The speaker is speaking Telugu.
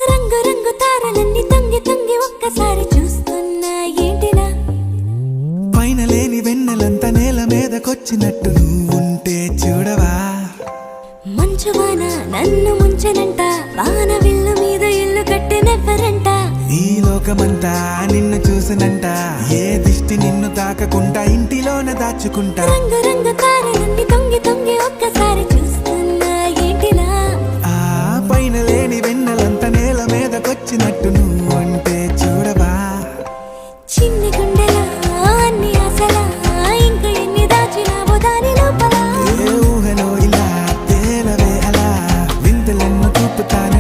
రంగు రంగు తారలన్నీ తొంగి తొంగి ఒక్కసారి చూస్తున్నా ఏంటిలా పైన లేని వెన్నెలంతా నేల మీదకొచ్చినట్టు నువ్వుంటే చూడవా మంచువాన నన్ను ముంచెనంట వాన విల్లు మీద ఇల్లు కట్టెనెవ్వరంట ఈ లోకమంతా నిన్ను చూసినంట ఏ దిష్టి నిన్ను తాకకుండా ఇంటిలోన దాచుకుంటా రంగు రంగు తారలన్నీ తొంగి తొంగి ఒక్కసారి చూస్తున్నా ఏంటిలా ఆ పైన లేని వెన్నెలంతా నేల మీదకొచ్చినట్టు నువ్వుంటే చూడవా చిన్ని గుండెలా అన్ని ఆశలా ఇంకా ఎన్ని దాచినావో దాని లోపల ఏ ఊహలో ఇలా తేలవే అలా వింతలెన్నో చూపుతాను